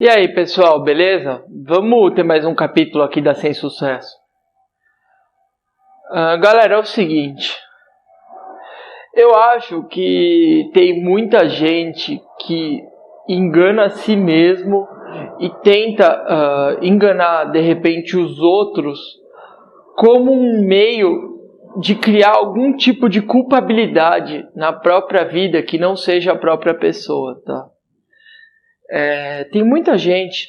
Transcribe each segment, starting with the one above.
E aí, pessoal, beleza? Vamos ter mais um capítulo aqui da Sem Sucesso. Galera, é o seguinte. Eu acho que tem muita gente que engana a si mesmo e tenta enganar, de repente, os outros como um meio de criar algum tipo de culpabilidade na própria vida que não seja a própria pessoa, tá? Tem muita gente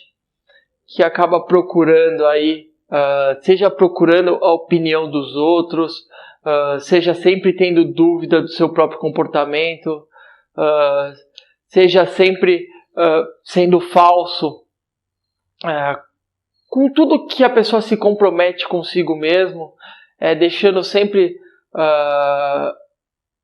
que acaba procurando aí, seja procurando a opinião dos outros, seja sempre tendo dúvida do seu próprio comportamento, seja sempre sendo falso, com tudo que a pessoa se compromete consigo mesmo, deixando sempre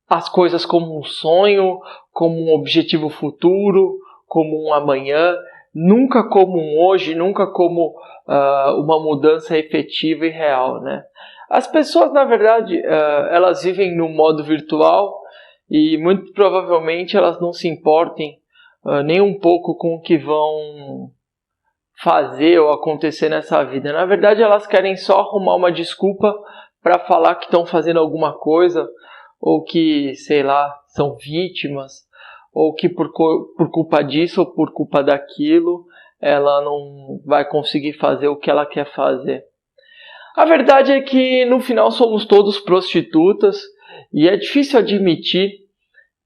as coisas como um sonho, como um objetivo futuro, como um amanhã, nunca como um hoje, nunca como uma mudança efetiva e real, né? As pessoas, na verdade, elas vivem no modo virtual e muito provavelmente elas não se importem nem um pouco com o que vão fazer ou acontecer nessa vida. Na verdade, elas querem só arrumar uma desculpa para falar que estão fazendo alguma coisa ou que, sei lá, são vítimas, ou que por culpa disso ou por culpa daquilo, ela não vai conseguir fazer o que ela quer fazer. A verdade é que no final somos todos prostitutas e é difícil admitir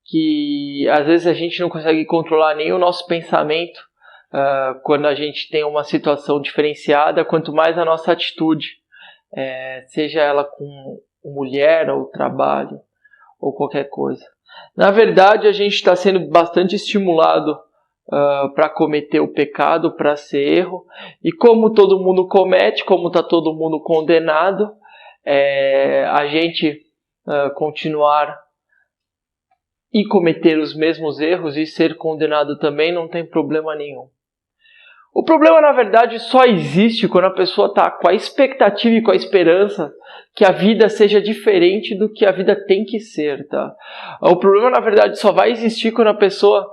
que às vezes a gente não consegue controlar nem o nosso pensamento quando a gente tem uma situação diferenciada, quanto mais a nossa atitude, seja ela com mulher ou trabalho ou qualquer coisa. Na verdade, a gente está sendo bastante estimulado para cometer o pecado, para ser erro. E como todo mundo comete, como está todo mundo condenado, a gente continuar e cometer os mesmos erros e ser condenado também não tem problema nenhum. O problema, na verdade, só existe quando a pessoa está com a expectativa e com a esperança que a vida seja diferente do que a vida tem que ser, tá? O problema, na verdade, só vai existir quando a pessoa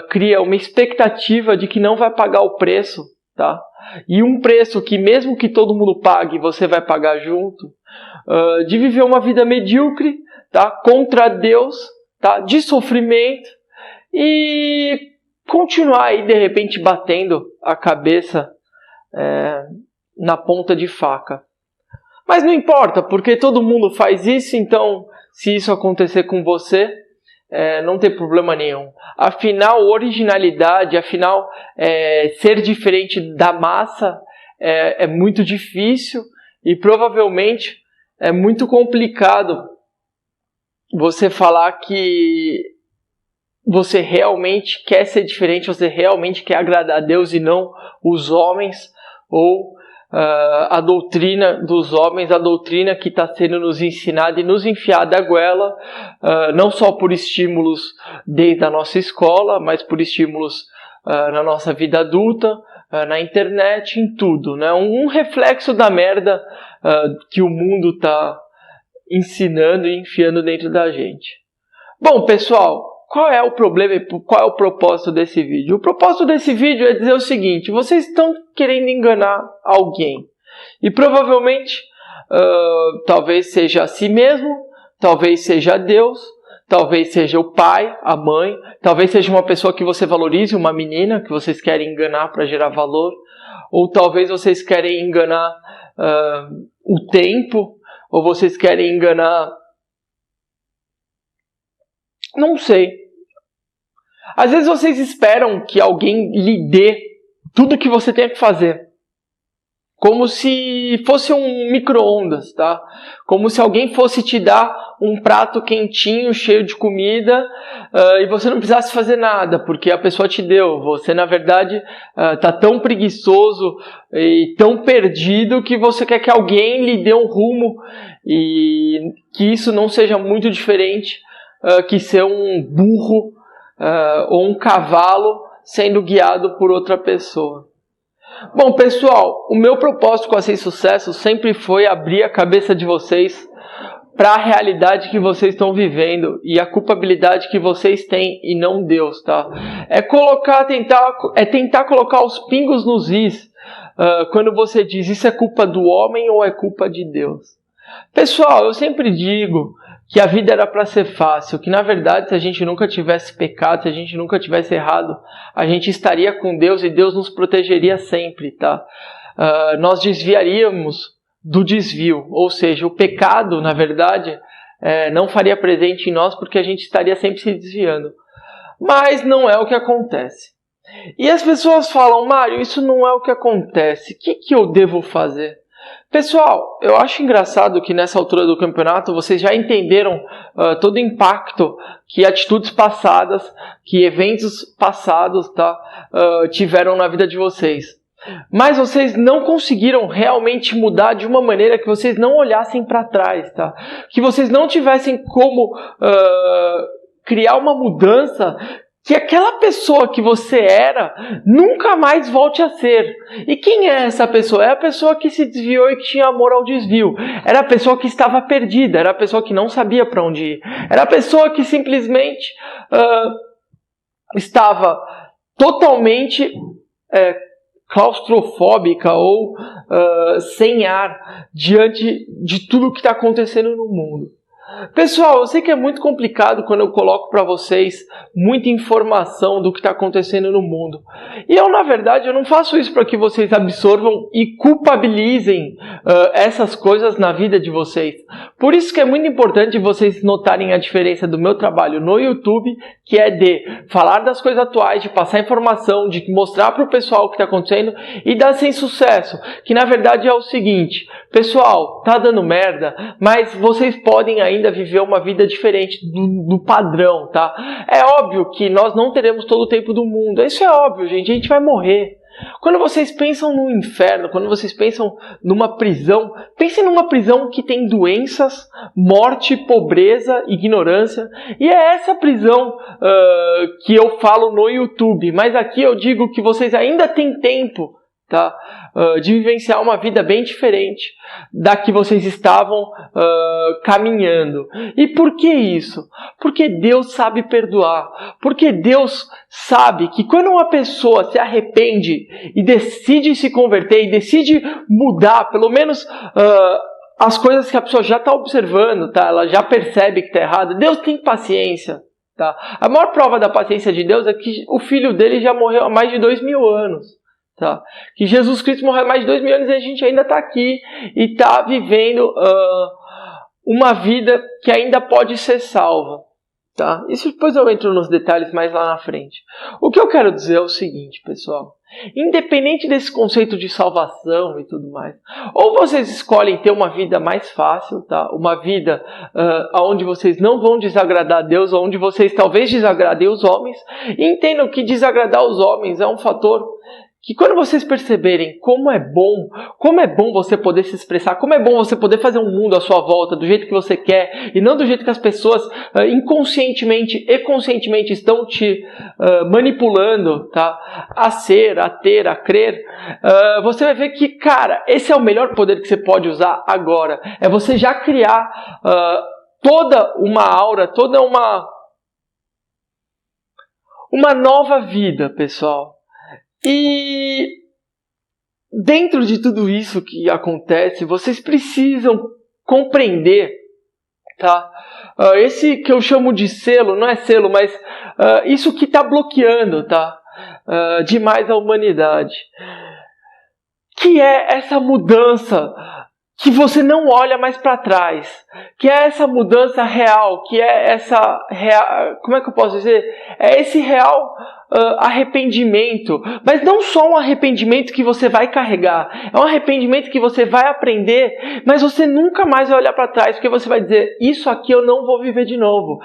cria uma expectativa de que não vai pagar o preço, tá? E um preço que mesmo que todo mundo pague, você vai pagar junto, de viver uma vida medíocre, tá? Contra Deus, tá? De sofrimento e continuar aí de repente batendo a cabeça na ponta de faca. Mas não importa, porque todo mundo faz isso, então se isso acontecer com você, não tem problema nenhum. Afinal, originalidade, ser diferente da massa é muito difícil e provavelmente é muito complicado você falar que você realmente quer ser diferente, você realmente quer agradar a Deus e não os homens, ou a doutrina dos homens, a doutrina que está sendo nos ensinada e nos enfiada à goela, não só por estímulos desde a nossa escola, mas por estímulos na nossa vida adulta, na internet, em tudo, né? Um reflexo da merda que o mundo está ensinando e enfiando dentro da gente. Bom, pessoal, qual é o problema e qual é o propósito desse vídeo? O propósito desse vídeo é dizer o seguinte: vocês estão querendo enganar alguém. E provavelmente, talvez seja a si mesmo, talvez seja Deus, talvez seja o pai, a mãe, talvez seja uma pessoa que você valorize, uma menina que vocês querem enganar para gerar valor, ou talvez vocês querem enganar o tempo, ou vocês querem enganar... Não sei. Às vezes vocês esperam que alguém lhe dê tudo que você tem que fazer. Como se fosse um micro-ondas, tá? Como se alguém fosse te dar um prato quentinho, cheio de comida, e você não precisasse fazer nada, porque a pessoa te deu. Você, na verdade, está tão preguiçoso e tão perdido que você quer que alguém lhe dê um rumo, e que isso não seja muito diferente que ser um burro ou um cavalo sendo guiado por outra pessoa. Bom, pessoal, o meu propósito com a Sem Sucesso sempre foi abrir a cabeça de vocês para a realidade que vocês estão vivendo e a culpabilidade que vocês têm e não Deus, tá? Tentar colocar os pingos nos is quando você diz isso é culpa do homem ou é culpa de Deus. Pessoal, eu sempre digo que a vida era para ser fácil, que na verdade se a gente nunca tivesse pecado, se a gente nunca tivesse errado, a gente estaria com Deus e Deus nos protegeria sempre, tá? Nós desviaríamos do desvio, ou seja, o pecado, na verdade, não faria presente em nós porque a gente estaria sempre se desviando. Mas não é o que acontece. E as pessoas falam, Mário, isso não é o que acontece, o que eu devo fazer? Pessoal, eu acho engraçado que nessa altura do campeonato vocês já entenderam todo o impacto que atitudes passadas, que eventos passados tiveram na vida de vocês. Mas vocês não conseguiram realmente mudar de uma maneira que vocês não olhassem para trás, tá? Que vocês não tivessem como criar uma mudança que aquela pessoa que você era nunca mais volte a ser. E quem é essa pessoa? É a pessoa que se desviou e que tinha amor ao desvio. Era a pessoa que estava perdida, era a pessoa que não sabia para onde ir. Era a pessoa que simplesmente estava totalmente claustrofóbica ou sem ar diante de tudo que está acontecendo no mundo. Pessoal, eu sei que é muito complicado quando eu coloco para vocês muita informação do que está acontecendo no mundo. E eu, na verdade, eu não faço isso para que vocês absorvam e culpabilizem essas coisas na vida de vocês. Por isso que é muito importante vocês notarem a diferença do meu trabalho no YouTube, que é de falar das coisas atuais, de passar informação, de mostrar para o pessoal o que está acontecendo, e dar sem sucesso, que na verdade é o seguinte: pessoal, tá dando merda, mas vocês podem ainda viver uma vida diferente do padrão, tá? É óbvio que nós não teremos todo o tempo do mundo, isso é óbvio, gente, a gente vai morrer. Quando vocês pensam no inferno, quando vocês pensam numa prisão, pensem numa prisão que tem doenças, morte, pobreza, ignorância. E é essa prisão que eu falo no YouTube. Mas aqui eu digo que vocês ainda têm tempo, tá? De vivenciar uma vida bem diferente da que vocês estavam caminhando. E por que isso? Porque Deus sabe perdoar. Porque Deus sabe que quando uma pessoa se arrepende e decide se converter e decide mudar, pelo menos as coisas que a pessoa já está observando, tá? Ela já percebe que está errado, Deus tem paciência. Tá? A maior prova da paciência de Deus é que o filho dele já morreu há mais de 2000 anos. Tá? Que Jesus Cristo morreu há mais de 2000 anos e a gente ainda está aqui e está vivendo uma vida que ainda pode ser salva. Tá? Isso depois eu entro nos detalhes mais lá na frente. O que eu quero dizer é o seguinte, pessoal. Independente desse conceito de salvação e tudo mais, ou vocês escolhem ter uma vida mais fácil, tá? Uma vida onde vocês não vão desagradar a Deus, onde vocês talvez desagradem os homens, e entendam que desagradar os homens é um fator que quando vocês perceberem como é bom você poder se expressar, como é bom você poder fazer um mundo à sua volta do jeito que você quer e não do jeito que as pessoas inconscientemente e conscientemente estão te manipulando, tá? A ser, a ter, a crer, você vai ver que, cara, esse é o melhor poder que você pode usar agora. É você já criar toda uma aura, toda uma nova vida, pessoal. E dentro de tudo isso que acontece, vocês precisam compreender, tá? Esse que eu chamo de selo, não é selo, mas isso que está bloqueando, tá? Demais a humanidade. Que é essa mudança que você não olha mais para trás, que é essa mudança real, que é essa real, como é que eu posso dizer? É esse real arrependimento, mas não só um arrependimento que você vai carregar, é um arrependimento que você vai aprender, mas você nunca mais vai olhar para trás, porque você vai dizer, isso aqui eu não vou viver de novo.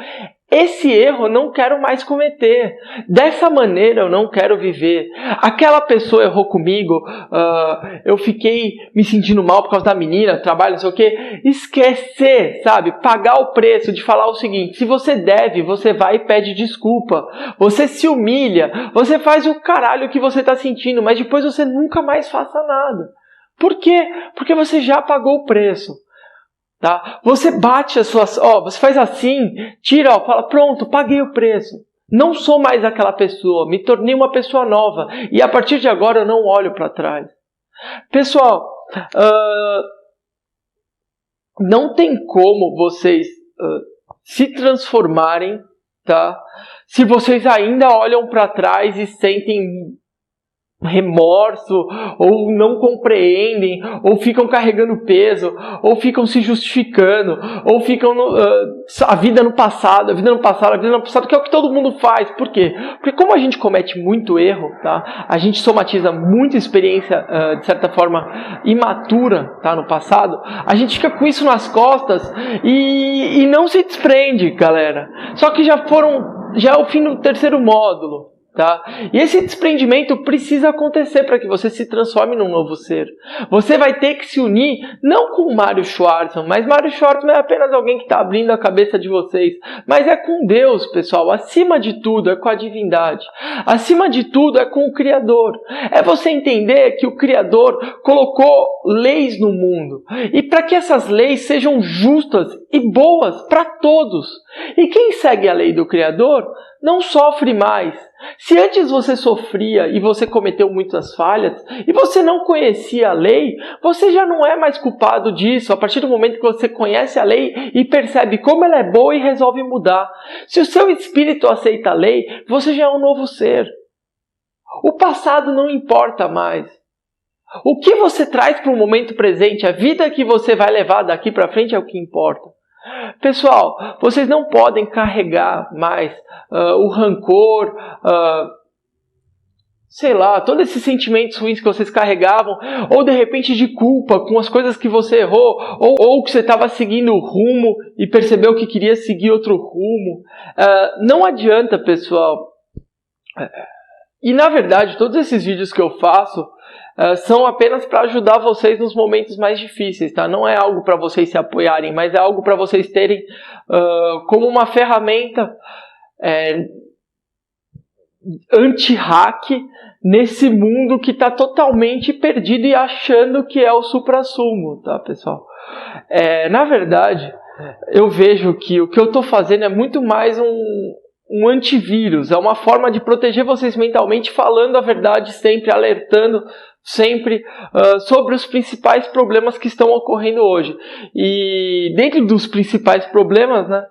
Esse erro eu não quero mais cometer. Dessa maneira eu não quero viver. Aquela pessoa errou comigo, eu fiquei me sentindo mal por causa da menina, trabalho, não sei o quê. Esquecer, sabe? Pagar o preço de falar o seguinte, se você deve, você vai e pede desculpa. Você se humilha, você faz o caralho que você está sentindo, mas depois você nunca mais faça nada. Por quê? Porque você já pagou o preço. Tá? Você bate as suas... você faz assim, tira, fala, pronto, paguei o preço. Não sou mais aquela pessoa, me tornei uma pessoa nova. E a partir de agora eu não olho para trás. Pessoal, não tem como vocês se transformarem, tá? Se vocês ainda olham para trás e sentem remorso, ou não compreendem, ou ficam carregando peso, ou ficam se justificando, ou ficam a vida no passado, que é o que todo mundo faz. Por quê? Porque como a gente comete muito erro, tá? A gente somatiza muita experiência, de certa forma, imatura, tá? No passado, a gente fica com isso nas costas e não se desprende, galera. Só que já é o fim do terceiro módulo. Tá? E esse desprendimento precisa acontecer para que você se transforme num novo ser. Você vai ter que se unir não com o Mário Schwartzman, mas Mário Schwartzman é apenas alguém que está abrindo a cabeça de vocês, mas é com Deus, pessoal. Acima de tudo é com a divindade. Acima de tudo é com o Criador. É você entender que o Criador colocou leis no mundo e para que essas leis sejam justas e boas para todos. E quem segue a lei do Criador não sofre mais. Se antes você sofria e você cometeu muitas falhas e você não conhecia a lei, você já não é mais culpado disso a partir do momento que você conhece a lei e percebe como ela é boa e resolve mudar. Se o seu espírito aceita a lei, você já é um novo ser. O passado não importa mais. O que você traz para o momento presente, a vida que você vai levar daqui para frente é o que importa. Pessoal, vocês não podem carregar mais o rancor, todos esses sentimentos ruins que vocês carregavam, ou de repente de culpa com as coisas que você errou, ou que você estava seguindo o rumo e percebeu que queria seguir outro rumo. Não adianta, pessoal. E na verdade, todos esses vídeos que eu faço são apenas para ajudar vocês nos momentos mais difíceis, tá? Não é algo para vocês se apoiarem, mas é algo para vocês terem como uma ferramenta anti-hack nesse mundo que está totalmente perdido e achando que é o suprassumo, tá, pessoal? Na verdade, eu vejo que o que eu estou fazendo é muito mais um antivírus, é uma forma de proteger vocês mentalmente, falando a verdade sempre, alertando sempre sobre os principais problemas que estão ocorrendo hoje. E dentro dos principais problemas, né,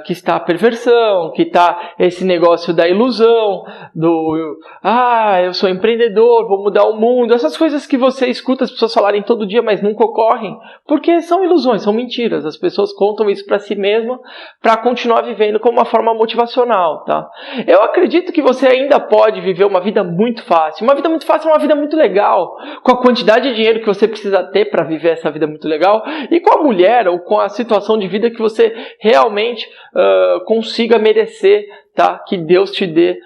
que está a perversão, que está esse negócio da ilusão, eu sou empreendedor, vou mudar o mundo, essas coisas que você escuta as pessoas falarem todo dia, mas nunca ocorrem, porque são ilusões, são mentiras. As pessoas contam isso para si mesmas para continuar vivendo como uma forma motivacional, tá? Eu acredito que você ainda pode viver uma vida muito fácil. Uma vida muito fácil é uma vida muito legal, com a quantidade de dinheiro que você precisa ter para viver essa vida muito legal, e com a mulher ou com a situação de vida que você realmente consiga merecer, tá? Que Deus te dê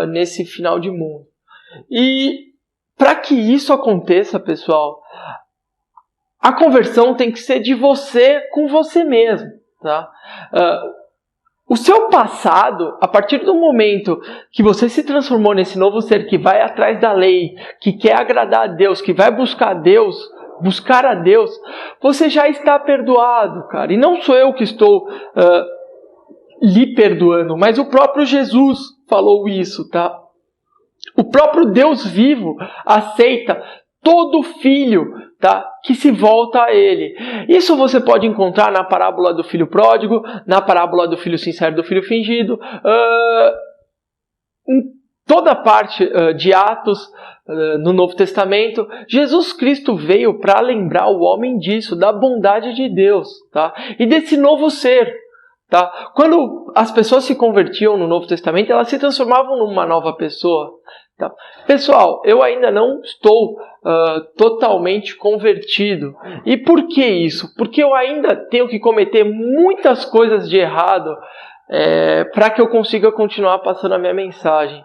nesse final de mundo. E para que isso aconteça, pessoal, a conversão tem que ser de você com você mesmo, tá? O seu passado, a partir do momento que você se transformou nesse novo ser que vai atrás da lei, que quer agradar a Deus, que vai buscar a Deus, você já está perdoado, cara. E não sou eu que estou lhe perdoando, mas o próprio Jesus falou isso, tá? O próprio Deus vivo aceita todo filho, tá, que se volta a ele. Isso você pode encontrar na parábola do filho pródigo, na parábola do filho sincero, do filho fingido, em toda parte de Atos, no Novo Testamento. Jesus Cristo veio para lembrar o homem disso, da bondade de Deus, tá? E desse novo ser. Tá? Quando as pessoas se convertiam no Novo Testamento, elas se transformavam numa nova pessoa. Tá? Pessoal, eu ainda não estou totalmente convertido. E por que isso? Porque eu ainda tenho que cometer muitas coisas de errado para que eu consiga continuar passando a minha mensagem.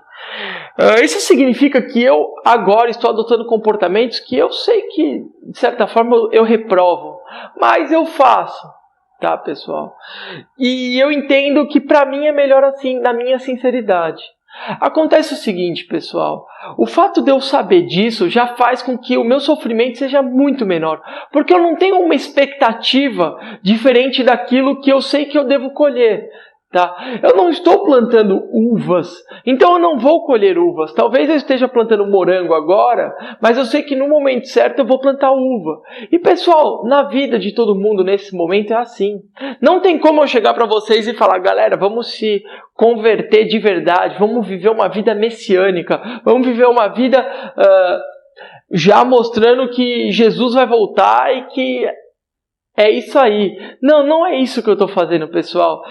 Isso significa que eu agora estou adotando comportamentos que eu sei que, de certa forma, eu reprovo. Mas eu faço. Tá, pessoal? E eu entendo que para mim é melhor assim, na minha sinceridade. Acontece o seguinte, pessoal, o fato de eu saber disso já faz com que o meu sofrimento seja muito menor, porque eu não tenho uma expectativa diferente daquilo que eu sei que eu devo colher. Tá? Eu não estou plantando uvas, então eu não vou colher uvas. Talvez eu esteja plantando morango agora, mas eu sei que no momento certo eu vou plantar uva. E pessoal, na vida de todo mundo nesse momento é assim. Não tem como eu chegar para vocês e falar, galera, vamos se converter de verdade, vamos viver uma vida messiânica, vamos viver uma vida já mostrando que Jesus vai voltar e que é isso aí. Não, não é isso que eu estou fazendo, pessoal.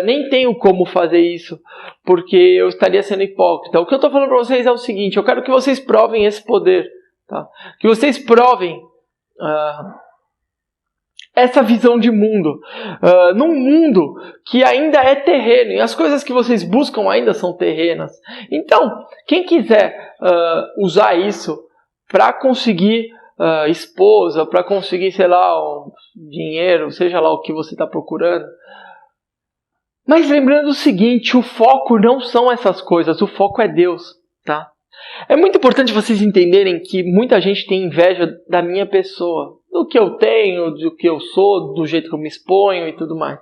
Nem tenho como fazer isso, porque eu estaria sendo hipócrita. O que eu estou falando para vocês é o seguinte, eu quero que vocês provem esse poder. Tá? Que vocês provem essa visão de mundo. Num mundo que ainda é terreno, e as coisas que vocês buscam ainda são terrenas. Então, quem quiser usar isso para conseguir esposa, para conseguir, sei lá, dinheiro, seja lá o que você está procurando. Mas lembrando o seguinte, o foco não são essas coisas, o foco é Deus, tá? É muito importante vocês entenderem que muita gente tem inveja da minha pessoa, do que eu tenho, do que eu sou, do jeito que eu me exponho e tudo mais.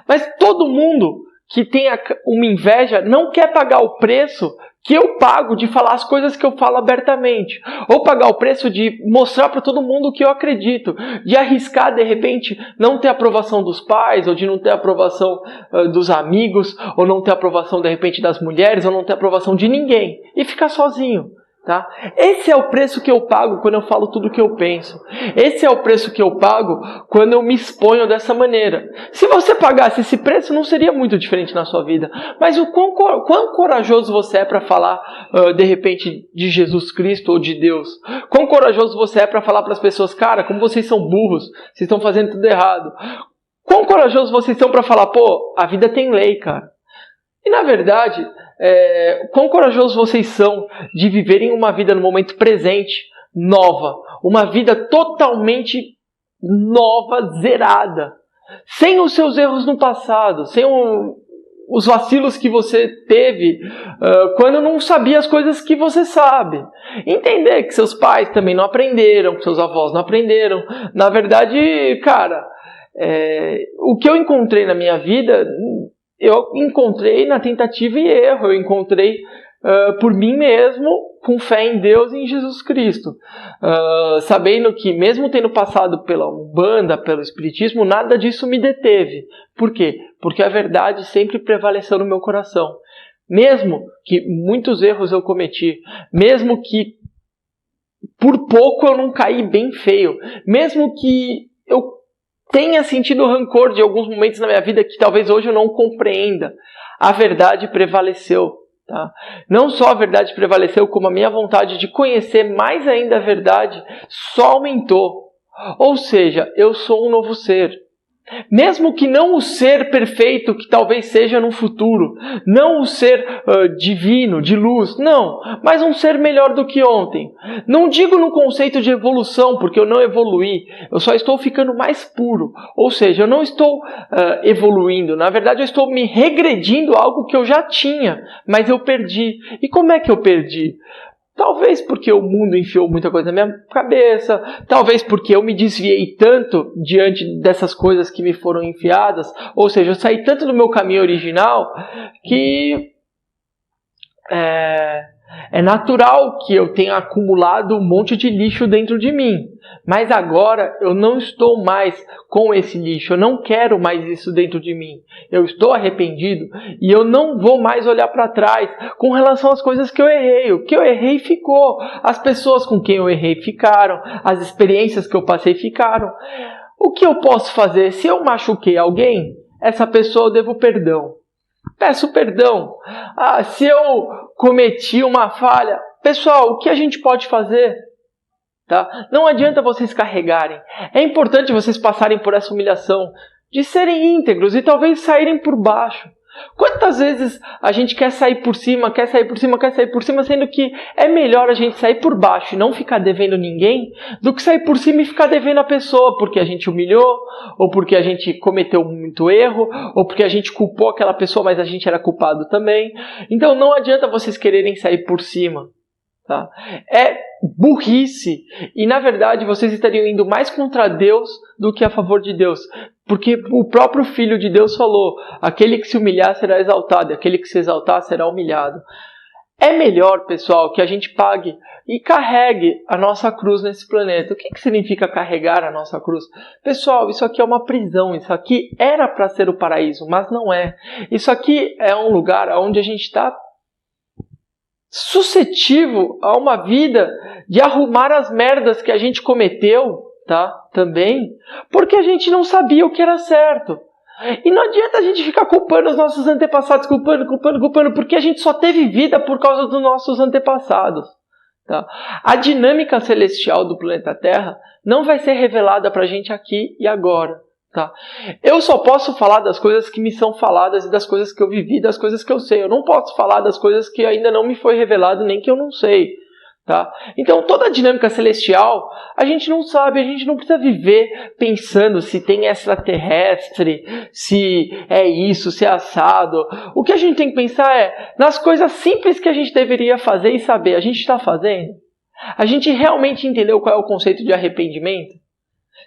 Mas todo mundo que tem uma inveja não quer pagar o preço que eu pago de falar as coisas que eu falo abertamente, ou pagar o preço de mostrar para todo mundo o que eu acredito, de arriscar de repente não ter aprovação dos pais, ou de não ter aprovação dos amigos, ou não ter aprovação de repente das mulheres, ou não ter aprovação de ninguém, e ficar sozinho. Tá? Esse é o preço que eu pago quando eu falo tudo o que eu penso. Esse é o preço que eu pago quando eu me exponho dessa maneira. Se você pagasse esse preço, não seria muito diferente na sua vida. Mas o quão corajoso você é para falar, de repente, de Jesus Cristo ou de Deus? Quão corajoso você é para falar para as pessoas, cara, como vocês são burros, vocês estão fazendo tudo errado. Quão corajoso vocês são para falar, pô, a vida tem lei, cara. E na verdade, quão corajosos vocês são de viverem uma vida no momento presente, nova, uma vida totalmente nova, zerada, sem os seus erros no passado, sem os vacilos que você teve quando não sabia as coisas que você sabe. Entender que seus pais também não aprenderam, que seus avós não aprenderam. Na verdade, cara, o que eu encontrei na minha vida, eu encontrei na tentativa e erro, eu encontrei por mim mesmo, com fé em Deus e em Jesus Cristo. Sabendo que mesmo tendo passado pela Umbanda, pelo Espiritismo, nada disso me deteve. Por quê? Porque a verdade sempre prevaleceu no meu coração. Mesmo que muitos erros eu cometi, mesmo que por pouco eu não caí bem feio, mesmo que eu tenha sentido rancor de alguns momentos na minha vida que talvez hoje eu não compreenda, a verdade prevaleceu. Tá? Não só a verdade prevaleceu, como a minha vontade de conhecer mais ainda a verdade só aumentou. Ou seja, eu sou um novo ser. Mesmo que não o ser perfeito que talvez seja no futuro, não o ser divino, de luz, não, mas um ser melhor do que ontem. Não digo no conceito de evolução, porque eu não evoluí, eu só estou ficando mais puro. Ou seja, eu não estou evoluindo, na verdade eu estou me regredindo a algo que eu já tinha, mas eu perdi. E como é que eu perdi? Talvez porque o mundo enfiou muita coisa na minha cabeça, talvez porque eu me desviei tanto diante dessas coisas que me foram enfiadas, ou seja, eu saí tanto do meu caminho original que é natural que eu tenha acumulado um monte de lixo dentro de mim. Mas agora eu não estou mais com esse lixo, eu não quero mais isso dentro de mim. Eu estou arrependido e eu não vou mais olhar para trás com relação às coisas que eu errei. O que eu errei ficou, as pessoas com quem eu errei ficaram, as experiências que eu passei ficaram. O que eu posso fazer? Se eu machuquei alguém, essa pessoa eu devo perdão. Peço perdão. Se eu cometi uma falha, pessoal, o que a gente pode fazer? Tá? Não adianta vocês carregarem. É importante vocês passarem por essa humilhação de serem íntegros e talvez saírem por baixo. Quantas vezes a gente quer sair por cima, sendo que é melhor a gente sair por baixo e não ficar devendo ninguém, do que sair por cima e ficar devendo a pessoa, porque a gente humilhou, ou porque a gente cometeu muito erro, ou porque a gente culpou aquela pessoa, mas a gente era culpado também. Então não adianta vocês quererem sair por cima. Tá? É burrice, e na verdade vocês estariam indo mais contra Deus do que a favor de Deus, porque o próprio Filho de Deus falou: aquele que se humilhar será exaltado, e aquele que se exaltar será humilhado. É melhor, pessoal, que a gente pague e carregue a nossa cruz nesse planeta. O que significa carregar a nossa cruz? Pessoal, isso aqui é uma prisão, isso aqui era para ser o paraíso, mas não é. Isso aqui é um lugar onde a gente está suscetível a uma vida de arrumar as merdas que a gente cometeu, tá? Também, porque a gente não sabia o que era certo. E não adianta a gente ficar culpando os nossos antepassados, culpando, porque a gente só teve vida por causa dos nossos antepassados. Tá? A dinâmica celestial do planeta Terra não vai ser revelada pra gente aqui e agora. Tá? Eu só posso falar das coisas que me são faladas e das coisas que eu vivi, das coisas que eu sei. Eu não posso falar das coisas que ainda não me foi revelado, nem que eu não sei. Tá? Então toda a dinâmica celestial a gente não sabe, a gente não precisa viver pensando se tem extraterrestre, se é isso, se é assado. O que a gente tem que pensar é nas coisas simples que a gente deveria fazer e saber. A gente está fazendo? A gente realmente entendeu qual é o conceito de arrependimento?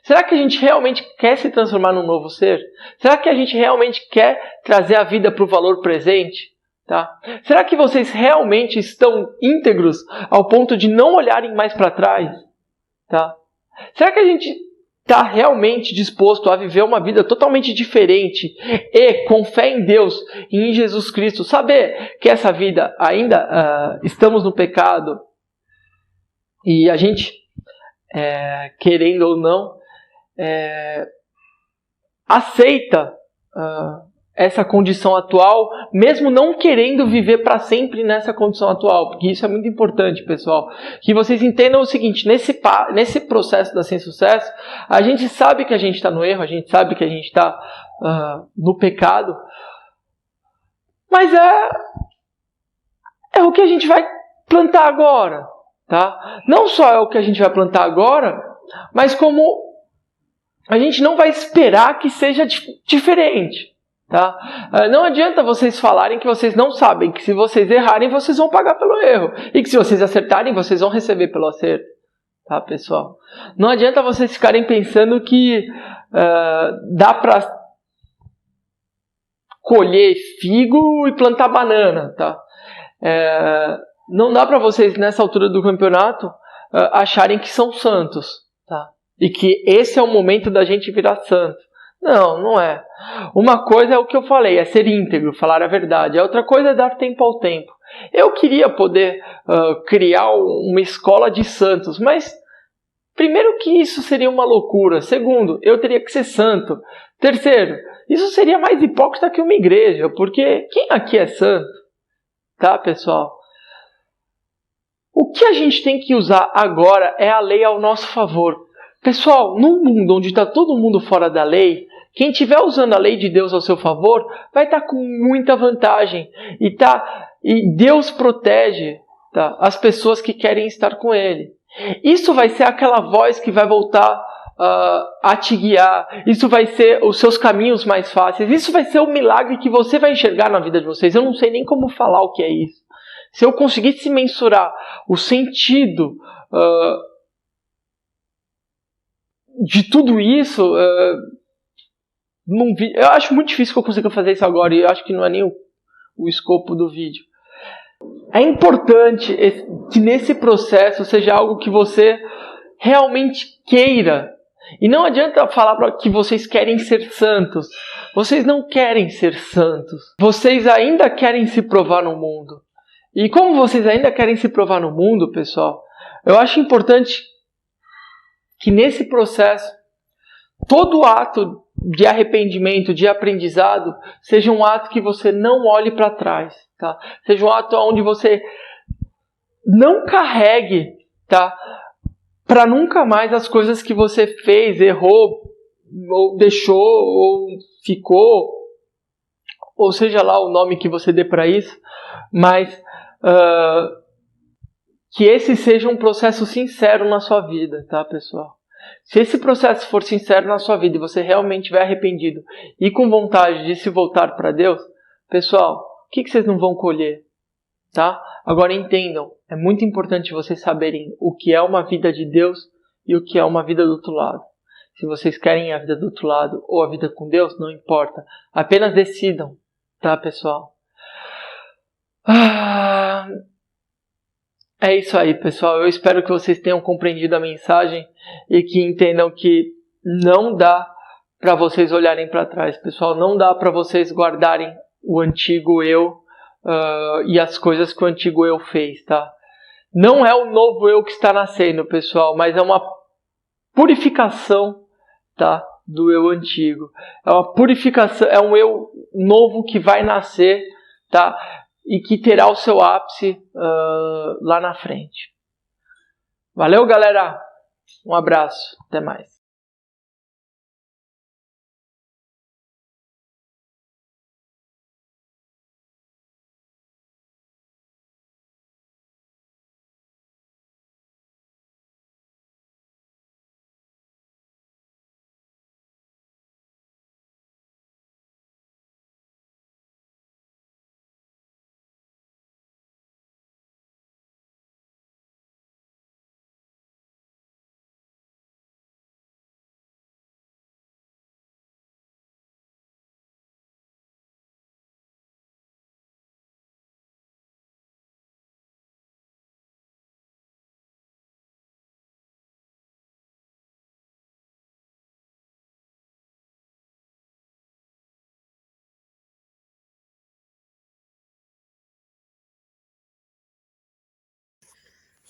Será que a gente realmente quer se transformar num novo ser? Será que a gente realmente quer trazer a vida para o valor presente? Tá? Será que vocês realmente estão íntegros ao ponto de não olharem mais para trás? Tá? Será que a gente está realmente disposto a viver uma vida totalmente diferente e com fé em Deus e em Jesus Cristo? Saber que essa vida ainda estamos no pecado e a gente, querendo ou não, aceita essa condição atual, mesmo não querendo viver para sempre nessa condição atual, porque isso é muito importante, pessoal, que vocês entendam o seguinte: nesse processo da sem sucesso, a gente sabe que a gente está no erro, a gente sabe que a gente está no pecado, mas é o que a gente vai plantar agora, tá? Não só é o que a gente vai plantar agora, mas como a gente não vai esperar que seja diferente. Tá? Não adianta vocês falarem que vocês não sabem, que se vocês errarem, vocês vão pagar pelo erro. E que se vocês acertarem, vocês vão receber pelo acerto. Tá, pessoal? Não adianta vocês ficarem pensando que dá para colher figo e plantar banana. Tá? Não dá para vocês, nessa altura do campeonato, acharem que são santos. Tá? E que esse é o momento da gente virar santo. Não, não é. Uma coisa é o que eu falei, é ser íntegro, falar a verdade. A outra coisa é dar tempo ao tempo. Eu queria poder criar uma escola de santos, mas primeiro que isso seria uma loucura. Segundo, eu teria que ser santo. Terceiro, isso seria mais hipócrita que uma igreja, porque quem aqui é santo? Tá, pessoal? O que a gente tem que usar agora é a lei ao nosso favor. Pessoal, num mundo onde está todo mundo fora da lei, quem estiver usando a lei de Deus ao seu favor vai estar com muita vantagem. E Deus protege, tá, as pessoas que querem estar com Ele. Isso vai ser aquela voz que vai voltar a te guiar. Isso vai ser os seus caminhos mais fáceis. Isso vai ser o milagre que você vai enxergar na vida de vocês. Eu não sei nem como falar o que é isso. Se eu conseguisse mensurar o sentido de tudo isso, eu acho muito difícil que eu consiga fazer isso agora, e eu acho que não é nem o escopo do vídeo. É importante que nesse processo seja algo que você realmente queira. E não adianta falar que vocês querem ser santos. Vocês não querem ser santos. Vocês ainda querem se provar no mundo. E como vocês ainda querem se provar no mundo, pessoal, eu acho importante que nesse processo, todo ato de arrependimento, de aprendizado, seja um ato que você não olhe para trás, tá? Seja um ato onde você não carregue, tá, para nunca mais as coisas que você fez, errou, ou deixou, ou ficou, ou seja lá o nome que você dê para isso, mas que esse seja um processo sincero na sua vida, tá, pessoal? Se esse processo for sincero na sua vida e você realmente estiver arrependido e com vontade de se voltar para Deus, pessoal, o que vocês não vão colher? Tá? Agora entendam, é muito importante vocês saberem o que é uma vida de Deus e o que é uma vida do outro lado. Se vocês querem a vida do outro lado ou a vida com Deus, não importa. Apenas decidam, tá, pessoal? É isso aí, pessoal. Eu espero que vocês tenham compreendido a mensagem e que entendam que não dá para vocês olharem para trás, pessoal. Não dá para vocês guardarem o antigo eu e as coisas que o antigo eu fez, tá? Não é o novo eu que está nascendo, pessoal, mas é uma purificação, tá, do eu antigo. É uma purificação, é um eu novo que vai nascer, tá? E que terá o seu ápice lá na frente. Valeu, galera! Um abraço, até mais.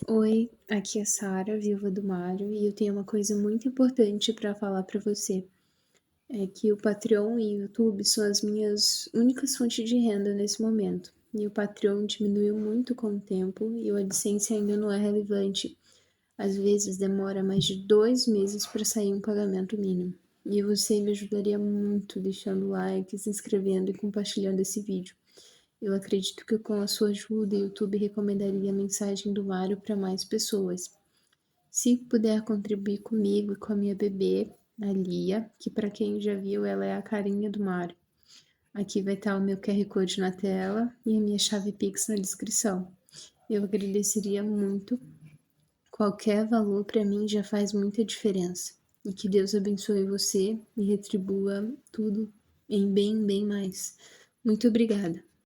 Oi, aqui é Sara, viúva do Mário, e eu tenho uma coisa muito importante para falar para você. É que o Patreon e o YouTube são as minhas únicas fontes de renda nesse momento. E o Patreon diminuiu muito com o tempo e o AdSense ainda não é relevante. Às vezes demora mais de 2 meses para sair um pagamento mínimo. E você me ajudaria muito deixando like, se inscrevendo e compartilhando esse vídeo. Eu acredito que com a sua ajuda, o YouTube recomendaria a mensagem do Mário para mais pessoas. Se puder contribuir comigo e com a minha bebê, a Lia, que para quem já viu, ela é a carinha do Mário. Aqui vai estar o meu QR Code na tela e a minha chave Pix na descrição. Eu agradeceria muito. Qualquer valor para mim já faz muita diferença. E que Deus abençoe você e retribua tudo em bem mais. Muito obrigada.